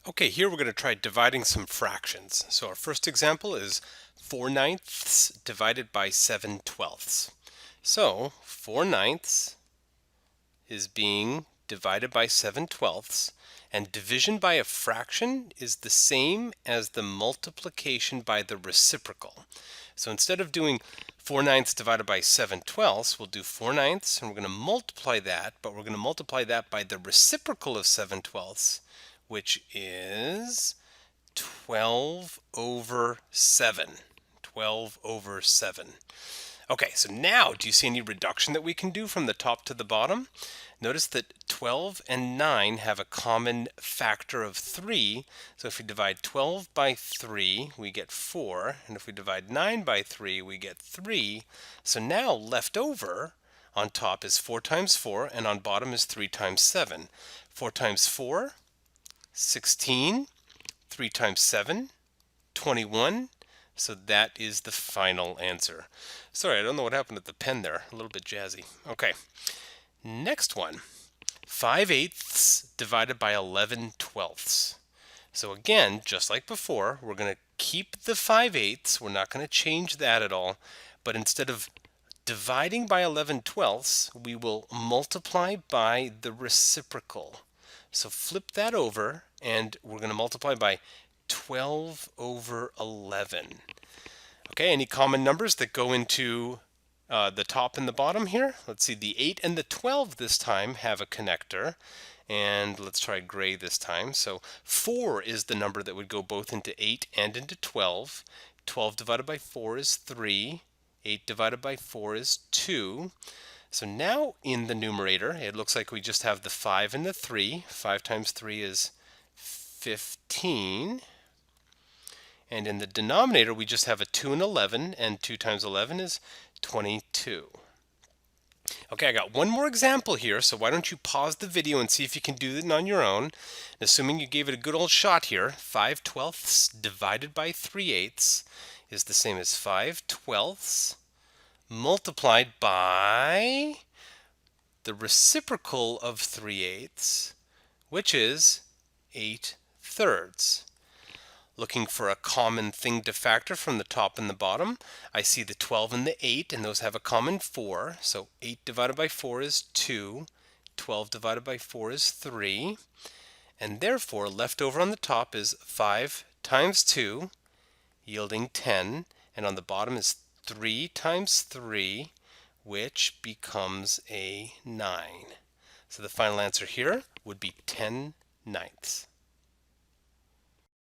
Okay, here we're going to try dividing some fractions. So our first example is 4/9 divided by 7/12. So 4/9 is being divided by 7/12, and division by a fraction is the same as the multiplication by the reciprocal. So instead of doing 4/9 divided by 7/12, we'll do 4/9, and we're going to multiply that, but we're going to multiply that by the reciprocal of 7/12, which is 12 over 7. 12 over 7. Okay, so now do you see any reduction that we can do from the top to the bottom? Notice that 12 and 9 have a common factor of 3. So if we divide 12 by 3, we get 4. And if we divide 9 by 3, we get 3. So now left over on top is 4 times 4, and on bottom is 3 times 7. 4 times 4, 16. 3 times 7, 21. So that is the final answer. Sorry, I don't know what happened at the pen there. A little bit jazzy. Okay, next one. 5/8 divided by 11/12. So again, just like before, we're going to keep the 5/8. We're not going to change that at all. But instead of dividing by 11/12, we will multiply by the reciprocal. So flip that over, and we're going to multiply by 12 over 11. Okay, any common numbers that go into the top and the bottom here? Let's see, the 8 and the 12 this time have a connector. And let's try gray this time. So 4 is the number that would go both into 8 and into 12. 12 divided by 4 is 3. 8 divided by 4 is 2. So now in the numerator, it looks like we just have the 5 and the 3. 5 times 3 is 15. And in the denominator, we just have a 2 and 11, and 2 times 11 is 22. Okay, I got one more example here, so why don't you pause the video and see if you can do it on your own. Assuming you gave it a good old shot here, 5/12 divided by 3/8 is the same as 5/12 multiplied by the reciprocal of 3/8, which is 8/3. Looking for a common thing to factor from the top and the bottom, I see the 12 and the 8, and those have a common 4. So 8 divided by 4 is 2. 12 divided by 4 is 3. And therefore, left over on the top is 5 times 2, yielding 10. And on the bottom is 3 times 3, which becomes a 9. So the final answer here would be 10/9.